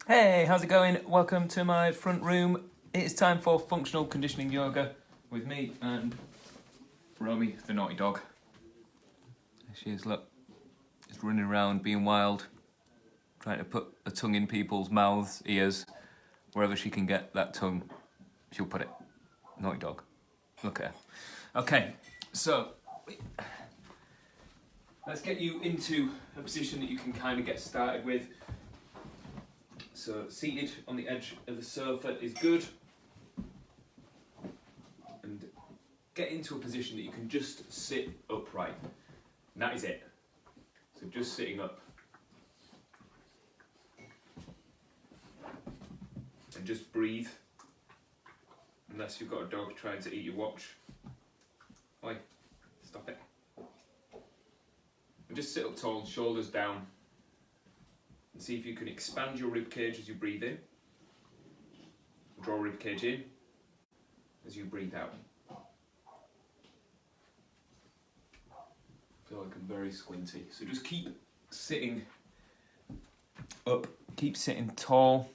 Hey, how's it going? Welcome to my front room. It's time for functional conditioning yoga with me and Romy, the naughty dog. There she is, look. Just running around, being wild, trying to put a tongue in people's mouths, ears, wherever she can get that tongue, she'll put it. Naughty dog. Look at her. Okay, so let's get you into a position that you can kind of get started with. So seated on the edge of the sofa is good. And get into a position that you can just sit upright. And that is it. So just sitting up. And just breathe. Unless you've got a dog trying to eat your watch. Oi, stop it. And just sit up tall, shoulders down. And see if you can expand your rib cage as you breathe in. Draw rib cage in as you breathe out. I feel like I'm very squinty. So just keep sitting up, keep sitting tall.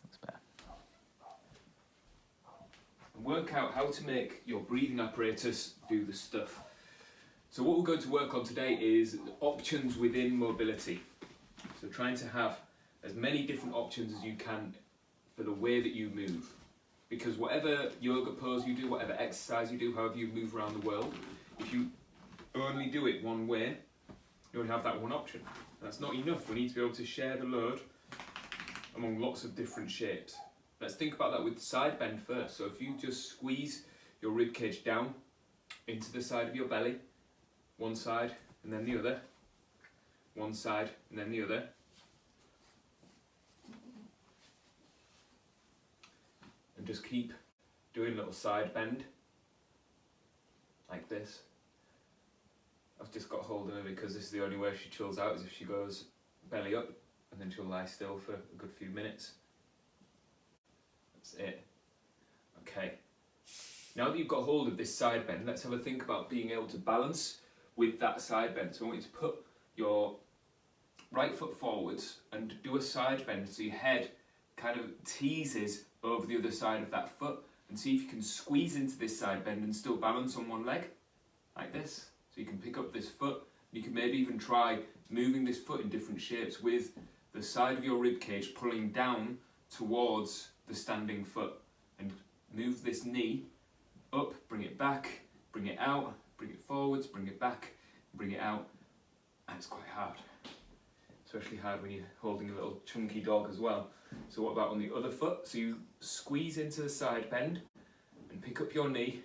That's better. And work out how to make your breathing apparatus do the stuff. So what we're going to work on today is options within mobility. So trying to have as many different options as you can for the way that you move. Because whatever yoga pose you do, whatever exercise you do, however you move around the world, if you only do it one way, you only have that one option. That's not enough. We need to be able to share the load among lots of different shapes. Let's think about that with side bend first. So if you just squeeze your rib cage down into the side of your belly, one side and then the other, one side and then the other. And just keep doing a little side bend, like this. I've just got hold of her because this is the only way she chills out, is if she goes belly up, and then she'll lie still for a good few minutes. That's it. Okay. Now that you've got hold of this side bend, let's have a think about being able to balance with that side bend. So I want you to put your right foot forwards and do a side bend so your head kind of teases over the other side of that foot, and see if you can squeeze into this side bend and still balance on one leg, like this. So you can pick up this foot, you can maybe even try moving this foot in different shapes with the side of your rib cage pulling down towards the standing foot, and move this knee up, bring it back, bring it out, bring it forwards, bring it back, bring it out. And it's quite hard. Especially hard when you're holding a little chunky dog as well. So what about on the other foot? So you squeeze into the side bend and pick up your knee,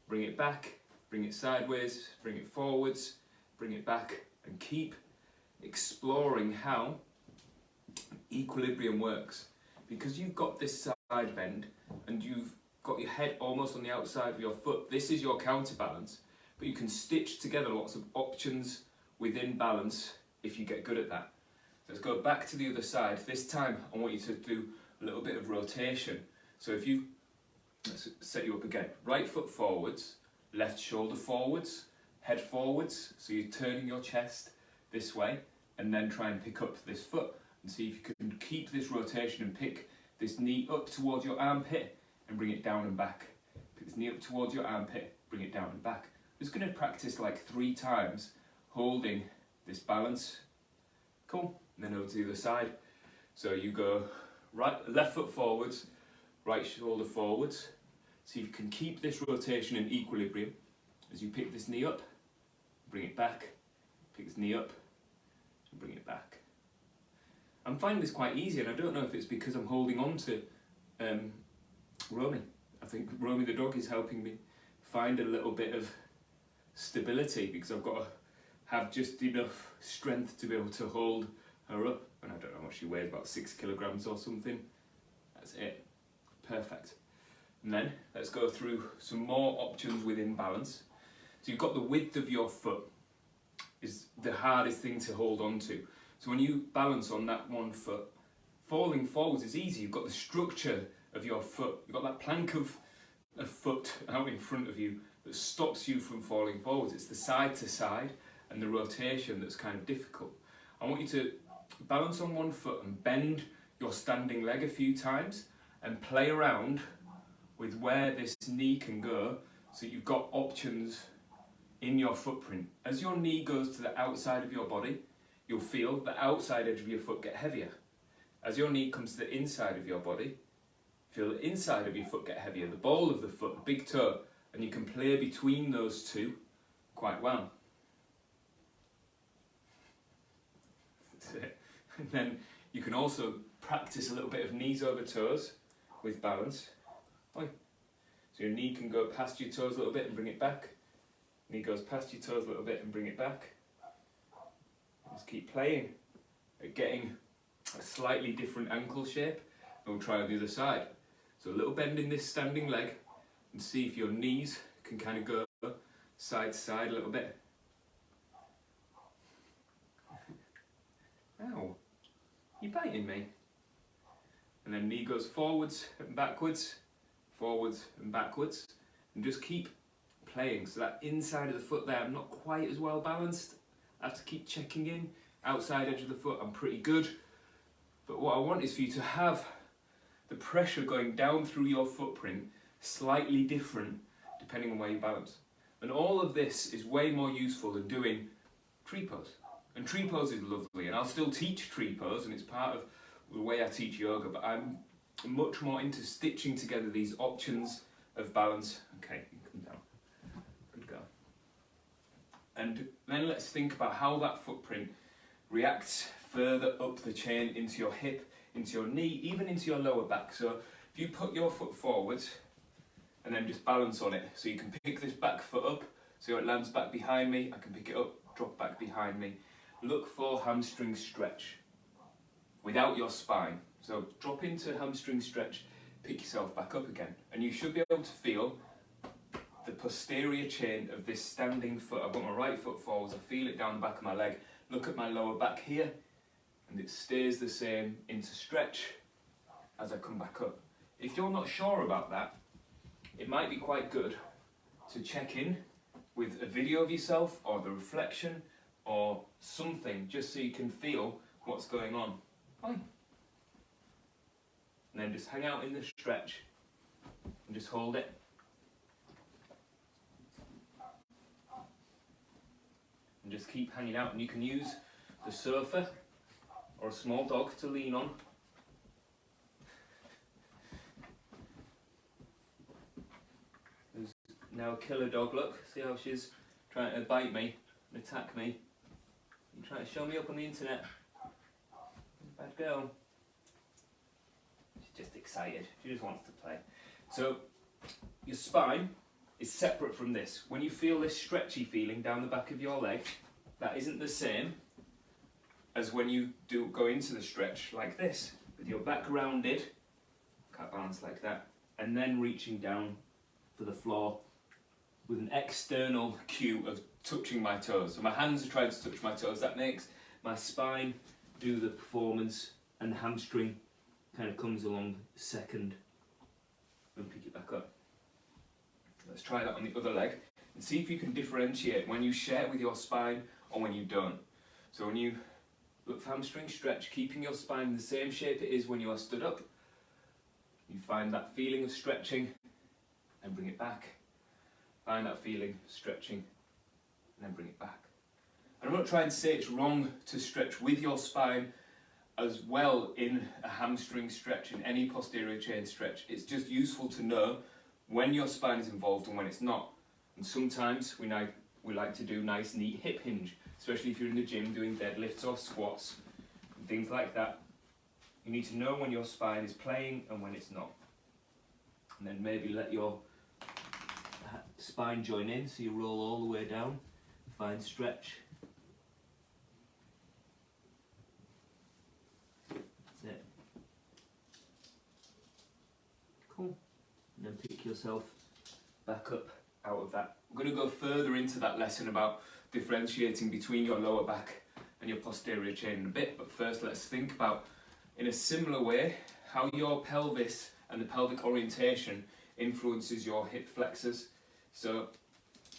bring it back, bring it sideways, bring it forwards, bring it back, and keep exploring how equilibrium works. Because you've got this side bend and you've got your head almost on the outside of your foot, this is your counterbalance, but you can stitch together lots of options within balance if you get good at that. Let's go back to the other side. This time I want you to do a little bit of rotation. So if you, let's set you up again. Right foot forwards, left shoulder forwards, head forwards. So you're turning your chest this way, and then try and pick up this foot and see if you can keep this rotation and pick this knee up towards your armpit and bring it down and back. Pick this knee up towards your armpit, bring it down and back. I'm just going to practice like 3 times holding this balance. Cool. And then over to the other side. So you go left foot forwards, right shoulder forwards. See if you can keep this rotation in equilibrium as you pick this knee up, bring it back, pick this knee up, and bring it back. I'm finding this quite easy, and I don't know if it's because I'm holding on to Romy. I think Romy the dog is helping me find a little bit of stability, because I've got to have just enough strength to be able to hold her up. And I don't know how much she weighs, about 6 kilograms or something. That's it. Perfect. And then let's go through some more options within balance. So you've got the width of your foot is the hardest thing to hold on to. So when you balance on that one foot, falling forwards is easy. You've got the structure of your foot. You've got that plank of a foot out in front of you that stops you from falling forwards. It's the side to side and the rotation that's kind of difficult. I want you to balance on one foot and bend your standing leg a few times and play around with where this knee can go, so you've got options in your footprint. As your knee goes to the outside of your body, you'll feel the outside edge of your foot get heavier. As your knee comes to the inside of your body, feel the inside of your foot get heavier, the ball of the foot, the big toe, and you can play between those two quite well. That's it. And then you can also practice a little bit of knees over toes with balance. So your knee can go past your toes a little bit and bring it back. Knee goes past your toes a little bit and bring it back. Just keep playing at getting a slightly different ankle shape, and we'll try on the other side. So a little bend in this standing leg, and see if your knees can kind of go side to side a little bit. Ow, you're biting me. And then knee goes forwards and backwards, and just keep playing. So that inside of the foot there, I'm not quite as well balanced. I have to keep checking in. Outside edge of the foot, I'm pretty good. But what I want is for you to have the pressure going down through your footprint slightly different depending on where you balance. And all of this is way more useful than doing tree pose. And tree pose is lovely, and I'll still teach tree pose, and it's part of the way I teach yoga, but I'm much more into stitching together these options of balance. Okay, you can come down. Good girl. And then let's think about how that footprint reacts further up the chain into your hip, into your knee, even into your lower back. So if you put your foot forward and then just balance on it, so you can pick this back foot up, so it lands back behind me, I can pick it up, drop back behind me. Look for hamstring stretch without your spine. So drop into hamstring stretch, pick yourself back up again, and you should be able to feel the posterior chain of this standing foot. I've got my right foot forwards, I feel it down the back of my leg. Look at my lower back here, and it stays the same into stretch as I come back up. If you're not sure about that, it might be quite good to check in with a video of yourself or the reflection or something, just so you can feel what's going on. Fine. And then just hang out in the stretch and just hold it. And just keep hanging out, and you can use the sofa or a small dog to lean on. There's now a killer dog, look. See how she's trying to bite me and attack me. You trying to show me up on the internet. Bad girl. She's just excited. She just wants to play. So your spine is separate from this. When you feel this stretchy feeling down the back of your leg, that isn't the same as when you do go into the stretch like this, with your back rounded, cat balance like that, and then reaching down for the floor with an external cue of touching my toes. So my hands are trying to touch my toes. That makes my spine do the performance, and the hamstring kind of comes along second, and pick it back up. Let's try that on the other leg and see if you can differentiate when you share with your spine or when you don't. So when you look for hamstring stretch, keeping your spine in the same shape it is when you are stood up, you find that feeling of stretching and bring it back. Find that feeling, stretching, and then bring it back. And I'm not trying to say it's wrong to stretch with your spine as well in a hamstring stretch, in any posterior chain stretch. It's just useful to know when your spine is involved and when it's not. And sometimes we like to do nice neat hip hinge, especially if you're in the gym doing deadlifts or squats and things like that. You need to know when your spine is playing and when it's not. And then maybe let your spine join in, so you roll all the way down, find stretch. That's it. Cool. And then pick yourself back up out of that. We're going to go further into that lesson about differentiating between your lower back and your posterior chain in a bit, but first let's think about, in a similar way, how your pelvis and the pelvic orientation influences your hip flexors. So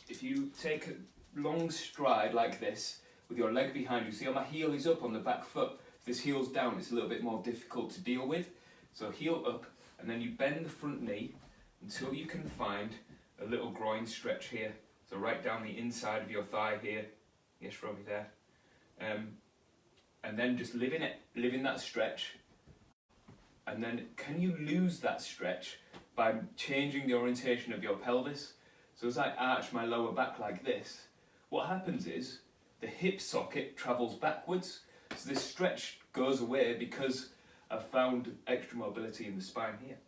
if you take a long stride like this with your leg behind you, see how my heel is up on the back foot, If this heel's down, it's a little bit more difficult to deal with. So heel up, and then you bend the front knee until you can find a little groin stretch here. So right down the inside of your thigh here. Yes, Robbie, there. And then just live in that stretch. And then can you lose that stretch by changing the orientation of your pelvis? So as I arch my lower back like this, what happens is the hip socket travels backwards. So this stretch goes away because I've found extra mobility in the spine here.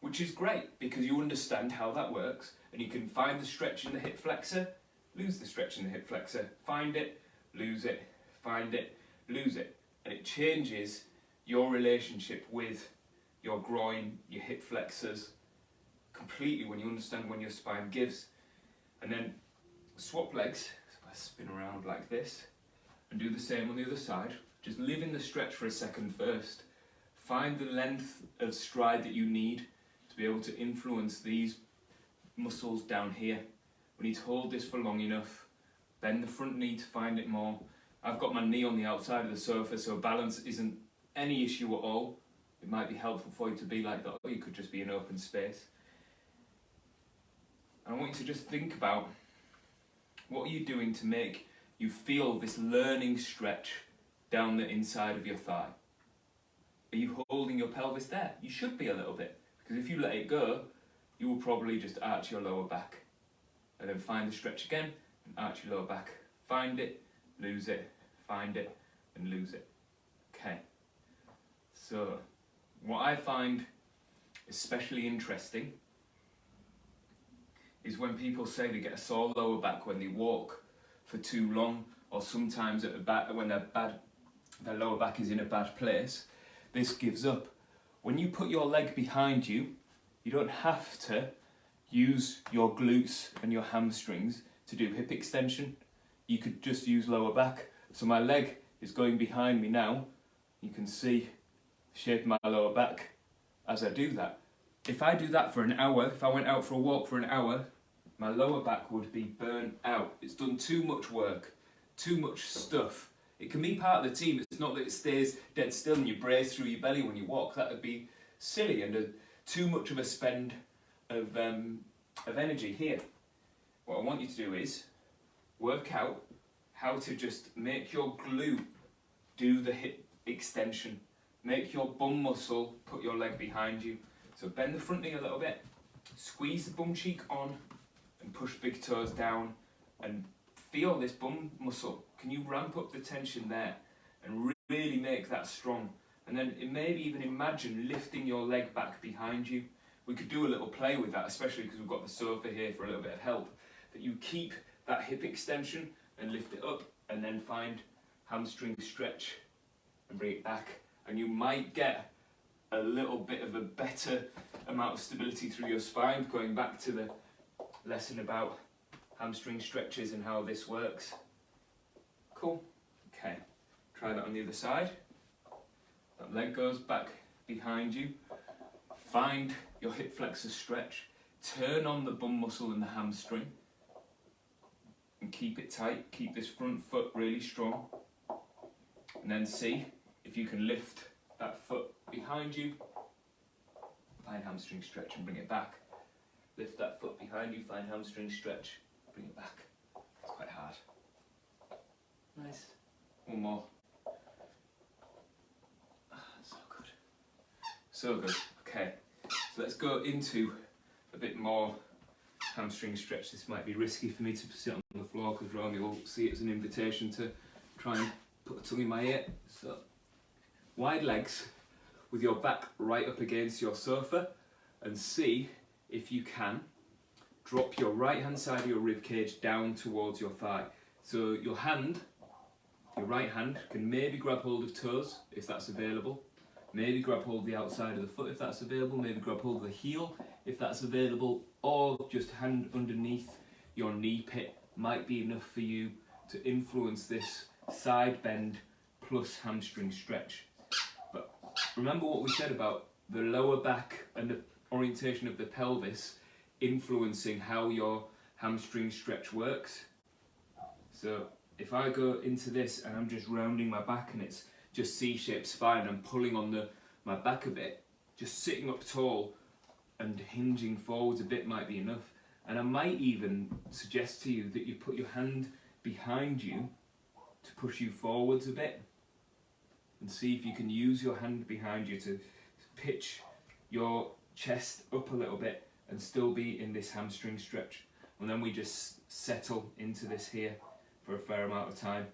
Which is great because you understand how that works, and you can find the stretch in the hip flexor, lose the stretch in the hip flexor, find it, lose it, find it, lose it. And it changes your relationship with your groin, your hip flexors, completely when you understand when your spine gives. And then swap legs, so I spin around like this, and do the same on the other side. Just live in the stretch for a second first. Find the length of stride that you need to be able to influence these muscles down here. We need to hold this for long enough. Bend the front knee to find it more. I've got my knee on the outside of the sofa, so balance isn't any issue at all. It might be helpful for you to be like that, or you could just be in open space. And I want you to just think about what are you doing to make you feel this learning stretch down the inside of your thigh. Are you holding your pelvis there? You should be a little bit, because if you let it go, you will probably just arch your lower back. And then find the stretch again, and arch your lower back. Find it, lose it, find it, and lose it. Okay. So, what I find especially interesting is when people say they get a sore lower back when they walk for too long, or sometimes when their lower back is in a bad place. This gives up. When you put your leg behind you, you don't have to use your glutes and your hamstrings to do hip extension. You could just use lower back. So my leg is going behind me now. You can see the shape of my lower back as I do that. If I do that for an hour, if I went out for a walk for an hour, my lower back would be burnt out. It's done too much work, too much stuff. It can be part of the team. It's not that it stays dead still and you brace through your belly when you walk. That would be silly and too much of a spend of energy here. What I want you to do is work out how to just make your glute do the hip extension. Make your bum muscle put your leg behind you. So bend the front knee a little bit, squeeze the bum cheek on and push big toes down and feel this bum muscle. Can you ramp up the tension there and really make that strong? And then maybe even imagine lifting your leg back behind you. We could do a little play with that, especially because we've got the sofa here for a little bit of help. That you keep that hip extension and lift it up and then find hamstring stretch and bring it back. And you might get a little bit of a better amount of stability through your spine, going back to the lesson about hamstring stretches and how this works. Cool. Okay, try that on the other side. That leg goes back behind you. Find your hip flexor stretch. Turn on the bum muscle and the hamstring. And keep it tight. Keep this front foot really strong. And then see if you can lift that foot behind you. Find hamstring stretch and bring it back. Lift that foot behind you, find hamstring stretch, bring it back. It's quite hard. Nice. One more. So good. So good. Okay. So let's go into a bit more hamstring stretch. This might be risky for me to sit on the floor because Romy will see it as an invitation to try and put a tongue in my ear. So, wide legs with your back right up against your sofa, and see if you can drop your right hand side of your rib cage down towards your thigh. So your right hand can maybe grab hold of toes if that's available, maybe grab hold of the outside of the foot if that's available, maybe grab hold of the heel if that's available, or just hand underneath your knee pit might be enough for you to influence this side bend plus hamstring stretch. But remember what we said about the lower back and the orientation of the pelvis influencing how your hamstring stretch works. So if I go into this and I'm just rounding my back and it's just C-shaped spine. I'm pulling on my back a bit. Just sitting up tall and hinging forwards a bit might be enough. And I might even suggest to you that you put your hand behind you to push you forwards a bit, and see if you can use your hand behind you to pitch your chest up a little bit and still be in this hamstring stretch. And then we just settle into this here for a fair amount of time.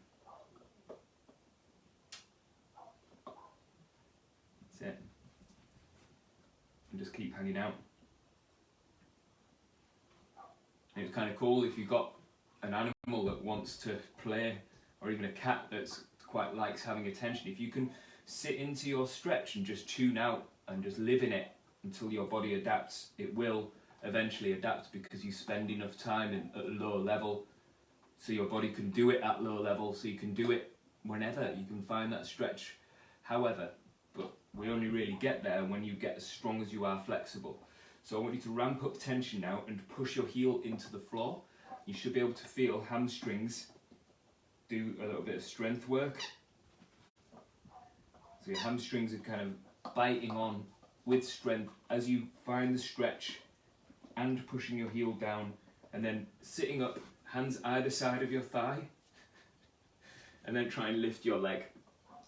That's it. And just keep hanging out. And it's kind of cool if you've got an animal that wants to play, or even a cat that's quite likes having attention. If you can sit into your stretch and just tune out and just live in it until your body adapts, it will eventually adapt, because you spend enough time at a lower level so your body can do it at low level, so you can do it whenever you can find that stretch. However, but we only really get there when you get as strong as you are flexible. So I want you to ramp up tension now and push your heel into the floor. You should be able to feel hamstrings do a little bit of strength work. So your hamstrings are kind of biting on with strength as you find the stretch and pushing your heel down, and then sitting up, hands either side of your thigh, and then try and lift your leg.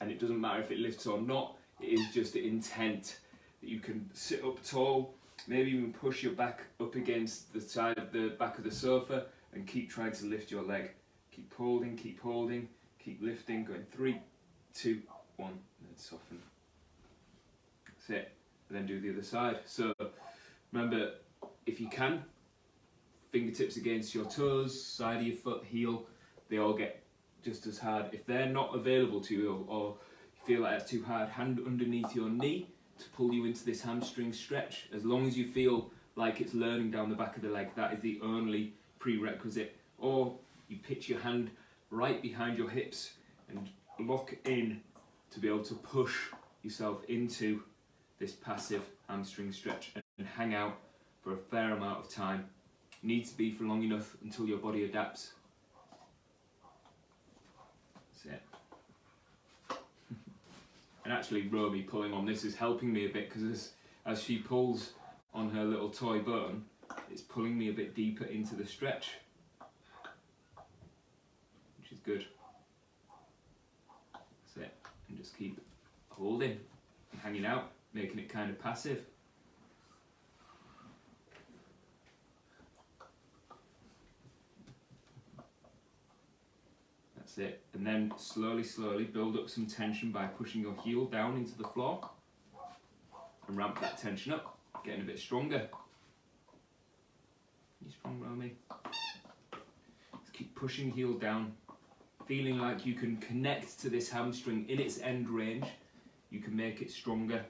And it doesn't matter if it lifts or not, it is just the intent that you can sit up tall, maybe even push your back up against the side of the back of the sofa and keep trying to lift your leg. Keep holding, keep lifting, going 3, 2, 1, and then soften. That's it. And then do the other side. So remember, if you can, fingertips against your toes, side of your foot, heel, they all get just as hard. If they're not available to you, or you feel like it's too hard, hand underneath your knee to pull you into this hamstring stretch. As long as you feel like it's learning down the back of the leg, that is the only prerequisite. Or you pitch your hand right behind your hips and lock in to be able to push yourself into this passive hamstring stretch and hang out for a fair amount of time. It needs to be for long enough until your body adapts. That's it. And actually Romy pulling on this is helping me a bit, because as she pulls on her little toy bone, it's pulling me a bit deeper into the stretch, which is good. That's it. And just keep holding and hanging out, making it kind of passive. That's it. And then slowly build up some tension by pushing your heel down into the floor and ramp that tension up, getting a bit stronger. You strong, Romy? Just keep pushing heel down, feeling like you can connect to this hamstring in its end range. You can make it stronger,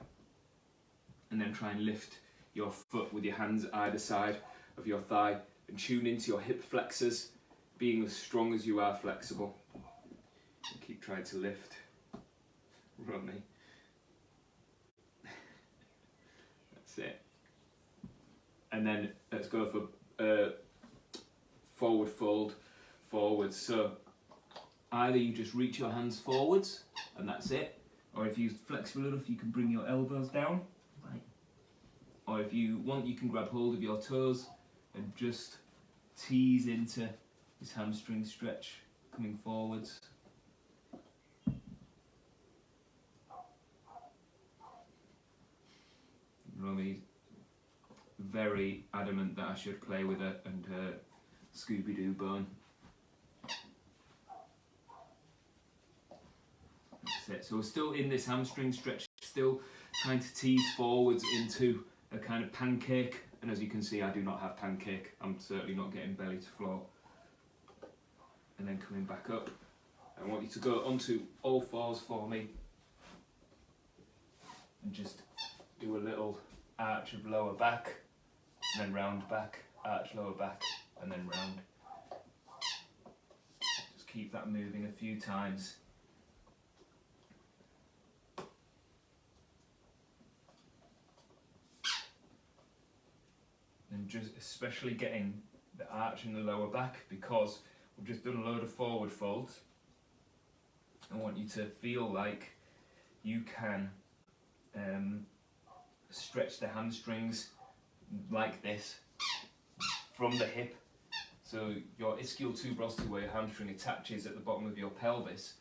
and then try and lift your foot with your hands either side of your thigh and tune into your hip flexors, being as strong as you are flexible. And keep trying to lift, Romy. That's it. And then let's go for forward fold, forwards. So either you just reach your hands forwards and that's it, or if you're flexible enough you can bring your elbows down, right. Or if you want you can grab hold of your toes and just tease into this hamstring stretch, coming forwards. Romy's very adamant that I should play with her and her Scooby-Doo bone. That's it. So we're still in this hamstring stretch, still trying to tease forwards into a kind of pancake. And as you can see, I do not have pancake. I'm certainly not getting belly to floor. And then coming back up. I want you to go onto all fours for me. And just do a little arch of lower back, and then round back, arch lower back, and then round. Just keep that moving a few times. And just especially getting the arch in the lower back, because we've just done a load of forward folds. I want you to feel like you can stretch the hamstrings like this from the hip. So your ischial tuberosity, where your hamstring attaches at the bottom of your pelvis,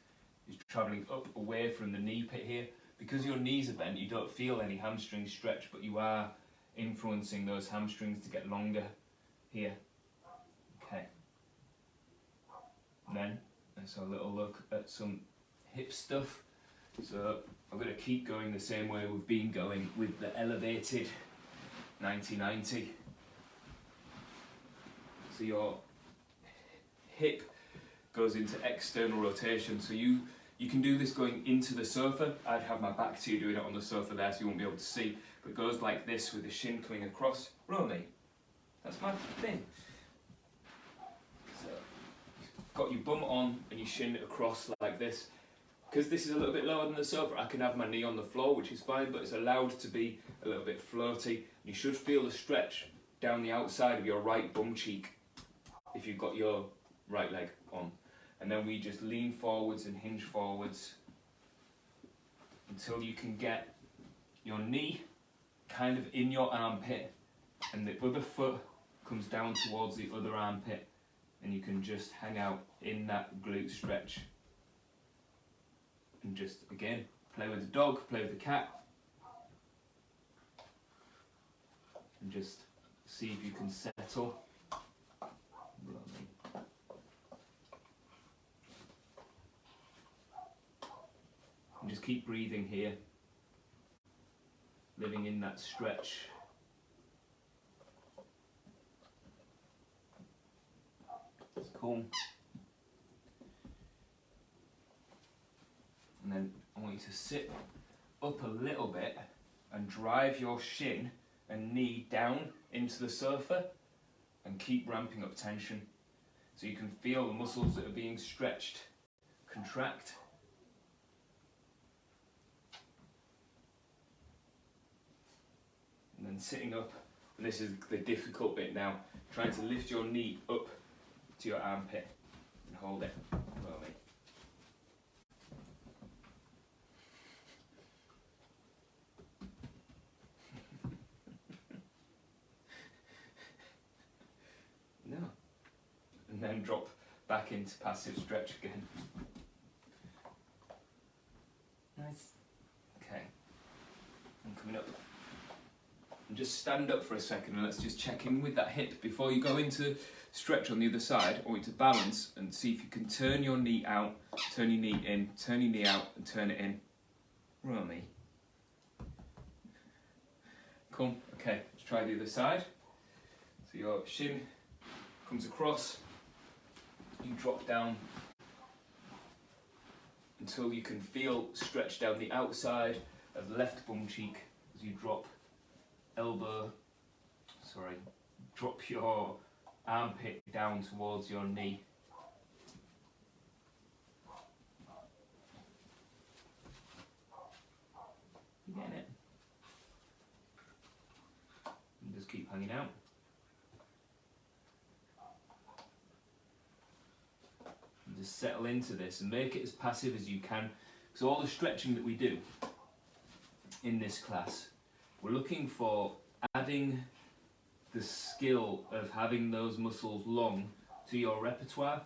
is travelling up away from the knee pit here. Because your knees are bent, you don't feel any hamstring stretch, but you are influencing those hamstrings to get longer here. Okay. And then let's have a little look at some hip stuff. So I'm going to keep going the same way we've been going with the elevated 90-90. So your hip goes into external rotation. So you can do this going into the sofa. I'd have my back to you doing it on the sofa there so you won't be able to see. But it goes like this with the shin coming across. Roll me. That's my thing. So you've got your bum on and your shin across like this. Because this is a little bit lower than the sofa, I can have my knee on the floor, which is fine, but it's allowed to be a little bit floaty. You should feel the stretch down the outside of your right bum cheek if you've got your right leg on. And then we just lean forwards and hinge forwards until you can get your knee kind of in your armpit and the other foot comes down towards the other armpit, and you can just hang out in that glute stretch. And just, again, play with the dog, play with the cat. And just see if you can settle. And just keep breathing here. Living in that stretch. It's cool. And then I want you to sit up a little bit and drive your shin and knee down into the sofa and keep ramping up tension so you can feel the muscles that are being stretched contract. And then sitting up, and this is the difficult bit now, trying to lift your knee up to your armpit and hold it. Follow me. No. And then drop back into passive stretch again. Nice. Okay. And coming up. And just stand up for a second and let's just check in with that hip. Before you go into stretch on the other side, I want you to balance and see if you can turn your knee out, turn your knee in, turn your knee out and turn it in. Roll me. Cool. Okay, let's try the other side. So your shin comes across, you drop down until you can feel stretch down the outside of the left bum cheek as you drop drop your armpit down towards your knee. You getting it? And just keep hanging out. And just settle into this and make it as passive as you can. So all the stretching that we do in this class, we're looking for adding the skill of having those muscles long to your repertoire.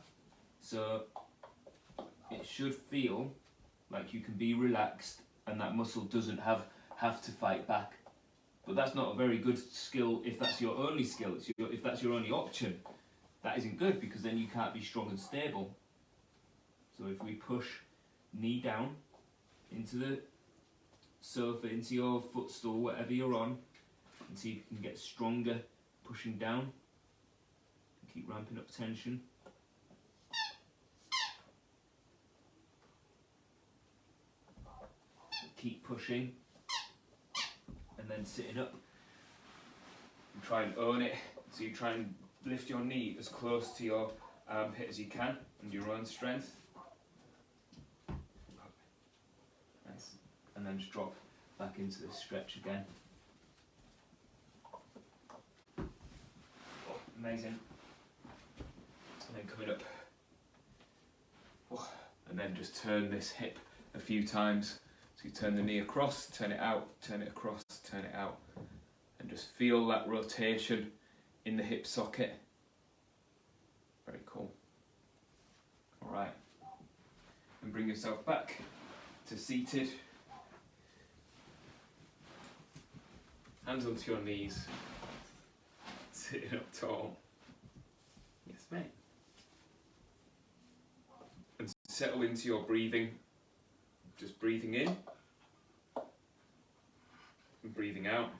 So it should feel like you can be relaxed and that muscle doesn't have to fight back. But that's not a very good skill if that's your only skill. If that's your only option, that isn't good because then you can't be strong and stable. So if we push knee down into the sofa, into your footstool, whatever you're on, and see if you can get stronger pushing down. Keep ramping up tension. Keep pushing. And then sitting up. And try and own it. So you try and lift your knee as close to your armpit as you can, and your own strength. Nice. And then just drop back into this stretch again. Amazing. And then coming up. And then just turn this hip a few times So you turn the knee across, turn it out, turn it across, turn it out. And just feel that rotation in the hip socket. Very cool. All right. And bring yourself back to seated. Hands onto your knees. Sitting up tall. Yes, mate. And settle into your breathing. Just breathing in and breathing out.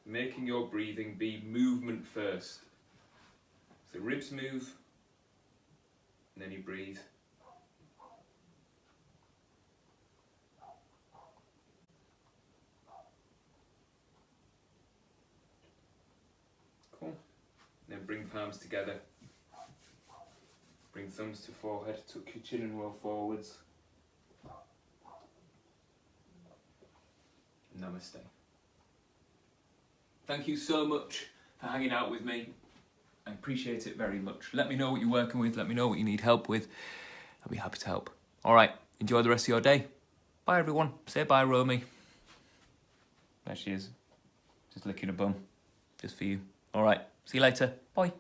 Making your breathing be movement first. So ribs move, and then you breathe. Cool. Then bring palms together. Bring thumbs to forehead, tuck your chin and roll forwards. Namaste. Thank you so much for hanging out with me. I appreciate it very much. Let me know what you're working with. Let me know what you need help with. I'll be happy to help. All right, enjoy the rest of your day. Bye, everyone. Say bye, Romy. There she is. Just licking a bum. Just for you. All right, see you later. Bye.